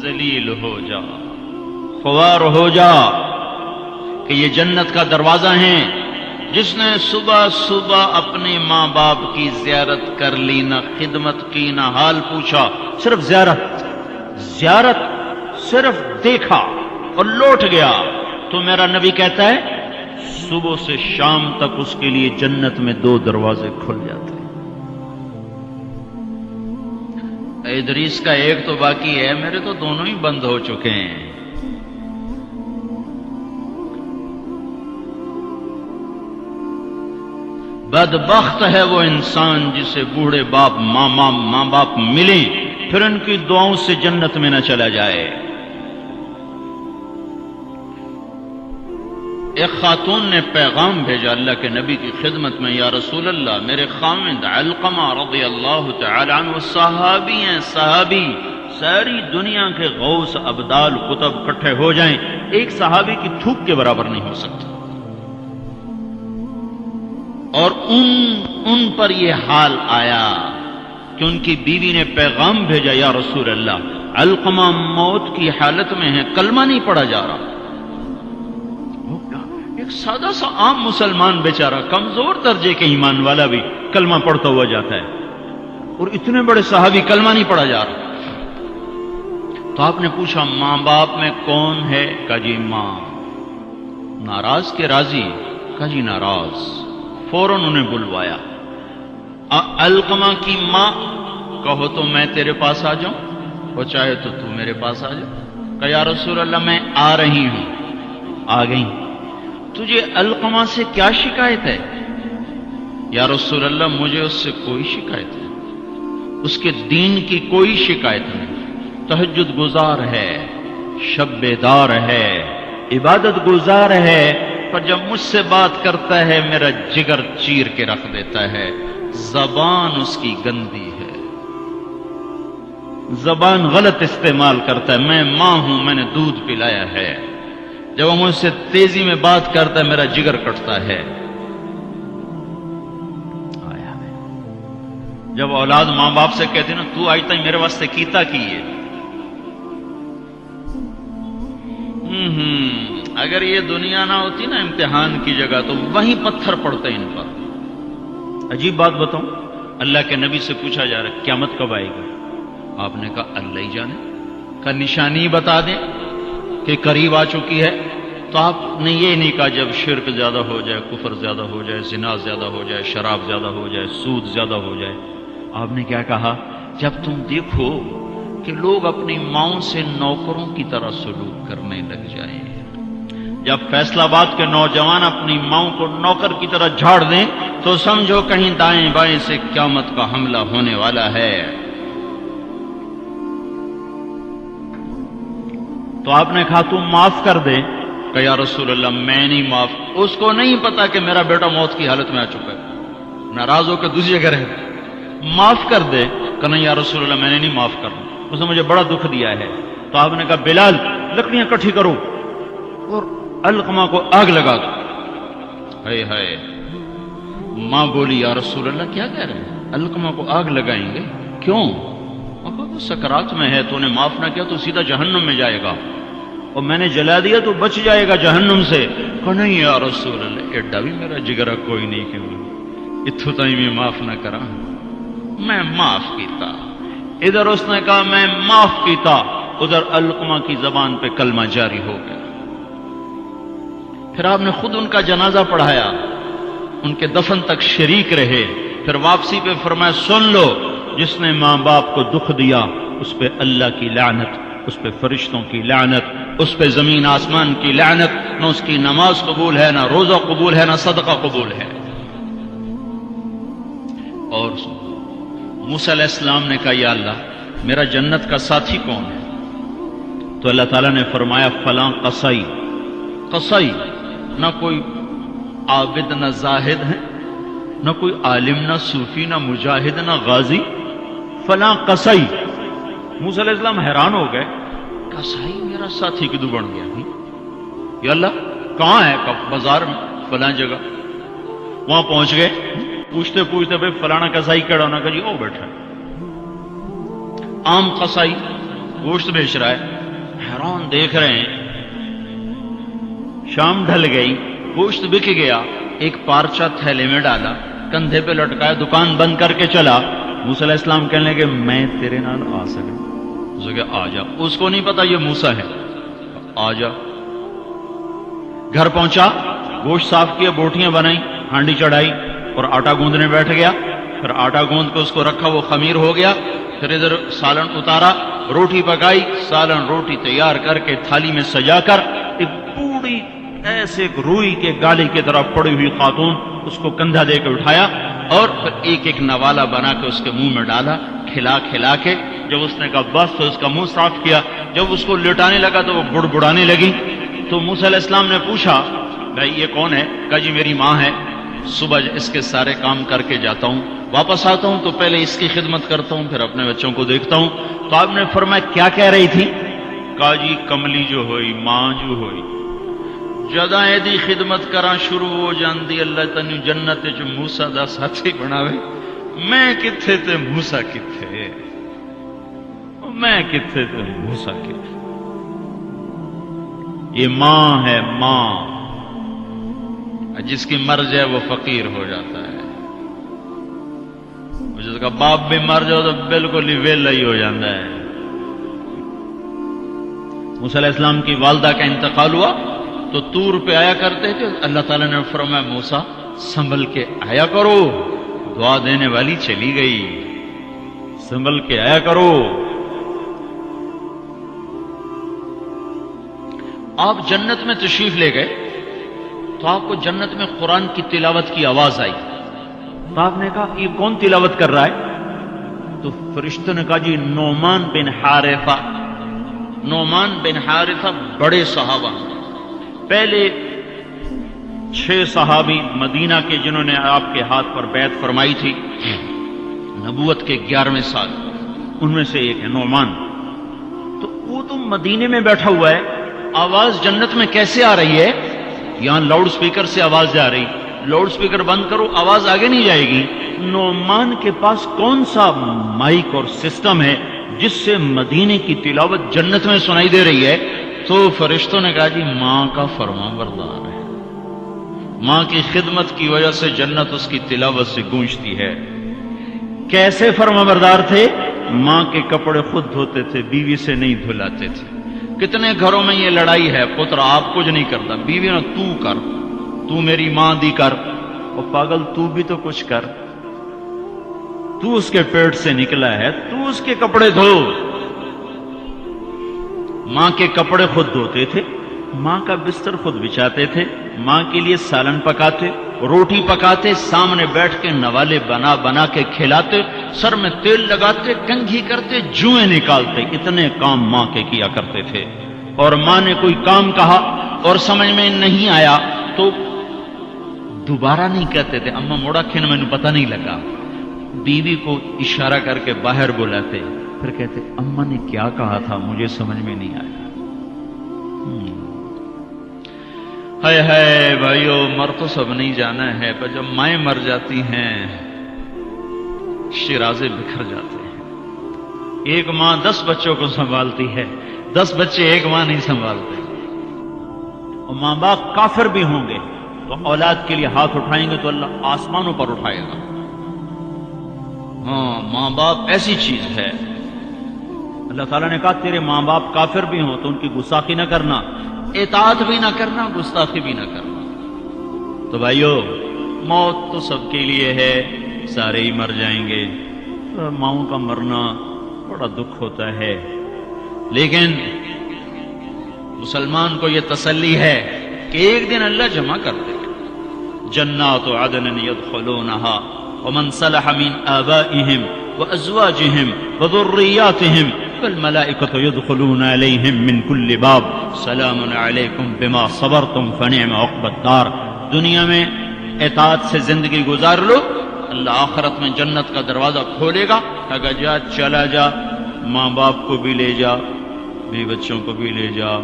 ذلیل ہو جا، خوار ہو جا کہ یہ جنت کا دروازہ ہیں۔ جس نے صبح صبح اپنے ماں باپ کی زیارت کر لی، نہ خدمت کی نہ حال پوچھا، صرف زیارت صرف دیکھا اور لوٹ گیا، تو میرا نبی کہتا ہے صبح سے شام تک اس کے لیے جنت میں 2 دروازے کھل جاتے ہیں۔ ادریس کا ایک تو باقی ہے، میرے تو دونوں ہی بند ہو چکے ہیں۔ بدبخت ہے وہ انسان جسے بوڑھے باپ ماں باپ ملیں پھر ان کی دعاؤں سے جنت میں نہ چلا جائے۔ ایک خاتون نے پیغام بھیجا اللہ کے نبی کی خدمت میں، یا رسول اللہ، میرے خاوند علقمہ رضی اللہ تعالی عنہ صحابی ہیں، صحابی، ساری دنیا کے غوث ابدال کتب اکٹھے ہو جائیں، ایک صحابی کی تھوک کے برابر نہیں ہو سکتا۔ اور ان پر یہ حال آیا کہ ان کی بیوی نے پیغام بھیجا، یا رسول اللہ، علقمہ موت کی حالت میں ہے، کلمہ نہیں پڑھا جا رہا۔ ایک سادہ سا عام مسلمان بیچارہ، کمزور درجے کے ایمان والا بھی کلمہ پڑھتا ہوا جاتا ہے، اور اتنے بڑے صحابی کلمہ نہیں پڑھا جا رہا۔ تو آپ نے پوچھا ماں باپ میں کون ہے؟ کہا جی ماں۔ ناراض کے راضی؟ کہا جی ناراض۔ فوراً انہیں بلوایا۔ علقمہ کی ماں، کہو تو میں تیرے پاس آ جاؤں، اور چاہے تو میرے پاس آ جا۔ کہا یا رسول اللہ میں آ رہی ہوں۔ آ گئی۔ تجھے علقمہ سے کیا شکایت ہے؟ یا رسول اللہ مجھے اس سے کوئی شکایت نہیں، اس کے دین کی کوئی شکایت نہیں، تہجد گزار ہے، شب بیدار ہے، عبادت گزار ہے، پر جب مجھ سے بات کرتا ہے میرا جگر چیر کے رکھ دیتا ہے، زبان اس کی گندی ہے، زبان غلط استعمال کرتا ہے، میں ماں ہوں، میں نے دودھ پلایا ہے، جب وہ مجھ سے تیزی میں بات کرتا ہے میرا جگر کٹتا ہے۔ جب اولاد ماں باپ سے کہتے نا تو آج تک میرے واسطے کیتا کی ہے، اگر یہ دنیا نہ ہوتی نا امتحان کی جگہ تو وہیں پتھر پڑتے ان پر۔ عجیب بات بتاؤں، اللہ کے نبی سے پوچھا جا رہا ہے قیامت کب آئے گی؟ آپ نے کہا اللہ ہی جانے، کا نشانی بتا دیں کہ قریب آ چکی ہے؟ تو آپ نے یہ نہیں کہا جب شرک زیادہ ہو جائے، کفر زیادہ ہو جائے، زنا زیادہ ہو جائے، شراب زیادہ ہو جائے، سود زیادہ ہو جائے۔ آپ نے کیا کہا؟ جب تم دیکھو کہ لوگ اپنی ماؤں سے نوکروں کی طرح سلوک کرنے لگ جائیں، جب فیصلہ آباد کے نوجوان اپنی ماؤں کو نوکر کی طرح جھاڑ دیں تو سمجھو کہیں دائیں بائیں سے قیامت کا حملہ ہونے والا ہے۔ تو آپ نے کہا تم معاف کر دے؟ کہ یا رسول اللہ میں نہیں معاف، اس کو نہیں پتا کہ میرا بیٹا موت کی حالت میں آ چکا ہے، ناراض ہو کے دوسری جگہ رہے، معاف کر دے؟ کہ نہیں یا رسول اللہ میں نے نہیں معاف کرنا، اس نے مجھے بڑا دکھ دیا ہے۔ تو آپ نے کہا بلال لکڑیاں کٹھی کرو اور علقمہ کو آگ لگا دو۔ ہائے ہائے، ماں بولی یا رسول اللہ کیا کہہ رہے ہیں، علقمہ کو آگ لگائیں گے؟ کیوں؟ وہ سکرات میں ہے، تو نے معاف نہ کیا تو سیدھا جہنم میں جائے گا، اور میں نے جلا دیا تو بچ جائے گا جہنم سے۔ کہ نہیں یا رسول اللہ ایڈا بھی میرا جگرا کوئی نہیں کیوں اتھو تائی میں معاف نہ کرا، میں معاف کیتا۔ ادھر اس نے کہا میں معاف کیتا، ادھر علقمہ کی زبان پہ کلمہ جاری ہو گیا۔ پھر آپ نے خود ان کا جنازہ پڑھایا، ان کے دفن تک شریک رہے، پھر واپسی پہ فرمایا سن لو، جس نے ماں باپ کو دکھ دیا اس پہ اللہ کی لعنت، اس پہ فرشتوں کی لعنت، اس پہ زمین آسمان کی لعنت، نہ اس کی نماز قبول ہے، نہ روزہ قبول ہے، نہ صدقہ قبول ہے۔ اور موسیٰ علیہ السلام نے کہا یا اللہ میرا جنت کا ساتھی کون ہے؟ تو اللہ تعالیٰ نے فرمایا فلاں قصائی۔ قصائی نہ کوئی عابد نہ زاہد ہے، نہ کوئی عالم نہ صوفی نہ مجاہد نہ غازی، فلاں قصائی۔ موسیٰ علیہ السلام حیران ہو گئے، قصائی میرا ساتھی کدو بن گیا؟ یا اللہ کہاں ہے؟ بازار میں فلاں جگہ۔ وہاں پہنچ گئے، پوچھتے پوچھتے بھائی فلانا قصائی کہڑا ہونا؟ کہ جی او بیٹھا۔ عام قصائی گوشت بیچ رہا ہے، حیران دیکھ رہے ہیں. شام ڈھل گئی، گوشت بک گیا، ایک پارچہ تھیلے میں ڈالا، کندھے پہ لٹکایا، دکان بند کر کے چلا. موسیٰ علیہ السلام کہنے لگے میں تیرے نال آ سکا؟ اسے کہ آ جا. اس کو نہیں پتا یہ موسیٰ ہے. آ جا. گھر پہنچا، گوشت صاف کیا، بوٹیاں بنائی، ہانڈی چڑھائی اور آٹا گوندنے بیٹھ گیا. پھر آٹا گوند کے اس کو رکھا، وہ خمیر ہو گیا. پھر ادھر سالن اتارا، روٹی پکائی، سالن روٹی تیار کر کے تھالی میں سجا کر ایک بوڑھی ایسے روئی کے گالی کی طرح پڑی ہوئی خاتون، اس کو کندھا دے کے اٹھایا اور پھر ایک ایک نوالا بنا کے اس کے منہ میں ڈالا، کھلا کھلا کے. جب اس نے کہا بس تو اس کا منہ صاف کیا. جب اس کو لٹانے لگا تو وہ بڑبڑانے لگی. تو موسیٰ علیہ السلام نے پوچھا بھائی یہ کون ہے؟ کہا جی میری ماں ہے. صبح اس کے سارے کام کر کے جاتا ہوں، واپس آتا ہوں تو پہلے اس کی خدمت کرتا ہوں، پھر اپنے بچوں کو دیکھتا ہوں. تو آپ نے فرمایا کیا کہہ رہی تھی؟ کہا جی کملی جو ہوئی، ماں جو ہوئی، جدا ایدی خدمت کراں شروع ہو جاندی اللہ تنو جنت جو موسیٰ دا ساتھی بناوے. میں کتھے تے موسیٰ کتھے، میں کتھے تے موسیٰ کتھے. یہ ماں ہے، ماں. جس کی مر جائے وہ فقیر ہو جاتا ہے، جس کا باپ بھی مر جاؤ تو بالکل ہی ویلا ہی ہو جاتا ہے. موسیٰ علیہ السلام کی والدہ کا انتقال ہوا تو طور پہ آیا کرتے تھے. اللہ تعالیٰ نے فرمایا موسیٰ سنبھل کے آیا کرو، دعا دینے والی چلی گئی، سنبھل کے آیا کرو. آپ جنت میں تشریف لے گئے تو آپ کو جنت میں قرآن کی تلاوت کی آواز آئی. تو آپ نے کہا یہ کون تلاوت کر رہا ہے؟ تو فرشتوں نے کہا جی نعمان بن حارثہ. نعمان بن حارثہ بڑے صحابہ، پہلے 6 صحابی مدینہ کے جنہوں نے آپ کے ہاتھ پر بیعت فرمائی تھی نبوت کے 11ویں سال، ان میں سے ایک ہے نعمان. تو وہ تو مدینے میں بیٹھا ہوا ہے، آواز جنت میں کیسے آ رہی ہے؟ یہاں لاؤڈ سپیکر سے آواز جا رہی، لاؤڈ سپیکر بند کرو آواز آگے نہیں جائے گی. نعمان کے پاس کون سا مائک اور سسٹم ہے جس سے مدینے کی تلاوت جنت میں سنائی دے رہی ہے؟ تو فرشتوں نے کہا جی ماں کا فرما بردار ہے، ماں کی خدمت کی وجہ سے جنت اس کی تلاوت سے گونجتی ہے. کیسے فرما بردار تھے؟ ماں کے کپڑے خود دھوتے تھے، بیوی سے نہیں دھلاتے تھے. کتنے گھروں میں یہ لڑائی ہے، پتر آپ کچھ نہیں کرتا، بیوی نے تو کر، تو میری ماں دی کر. اور پاگل تو بھی تو کچھ کر، تو اس کے پیٹ سے نکلا ہے، تو اس کے کپڑے دھو. ماں کے کپڑے خود دھوتے تھے، ماں کا بستر خود بچھاتے تھے، ماں کے لیے سالن پکاتے، روٹی پکاتے، سامنے بیٹھ کے نوالے بنا بنا کے کھلاتے، سر میں تیل لگاتے، کنگھی کرتے، جوئیں نکالتے. اتنے کام ماں کے کیا کرتے تھے. اور ماں نے کوئی کام کہا اور سمجھ میں نہیں آیا تو دوبارہ نہیں کہتے تھے اماں موڑا کھین میں نے پتہ نہیں لگا. بیوی کو اشارہ کر کے باہر بلاتے، پھر کہتے اماں نے کیا کہا تھا مجھے سمجھ میں نہیں آیا. ہائے ہائے بھائیو، مر تو سب نہیں جانا ہے، پر جب مائیں مر جاتی ہیں شیرازے بکھر جاتے ہیں. ایک ماں 10 بچوں کو سنبھالتی ہے، 10 بچے ایک ماں نہیں سنبھالتے. اور ماں باپ کافر بھی ہوں گے تو اولاد کے لیے ہاتھ اٹھائیں گے تو اللہ آسمانوں پر اٹھائے گا. ہاں ماں باپ ایسی چیز ہے. اللہ تعالیٰ نے کہا تیرے ماں باپ کافر بھی ہوں تو ان کی گستاخی نہ کرنا، اطاعت بھی نہ کرنا، گستاخی بھی نہ کرنا. تو بھائیو موت تو سب کے لیے ہے، سارے ہی مر جائیں گے. ماؤں کا مرنا بڑا دکھ ہوتا ہے، لیکن مسلمان کو یہ تسلی ہے کہ ایک دن اللہ جمع کر دے گا. جنات عدن يدخلونها ومن صلح من آبائهم وأزواجهم وذرياتهم والملائكة يدخلون عليهم من كل باب سلام عليكم بما صبرتم فنعم عقبى الدار. دنیا میں اطاعت سے زندگی گزار لو، اللہ آخرت میں جنت کا دروازہ کھولے گا. اگر جا چلا جا، ماں باپ کو بھی لے جا، بیوی بچوں کو بھی لے جا،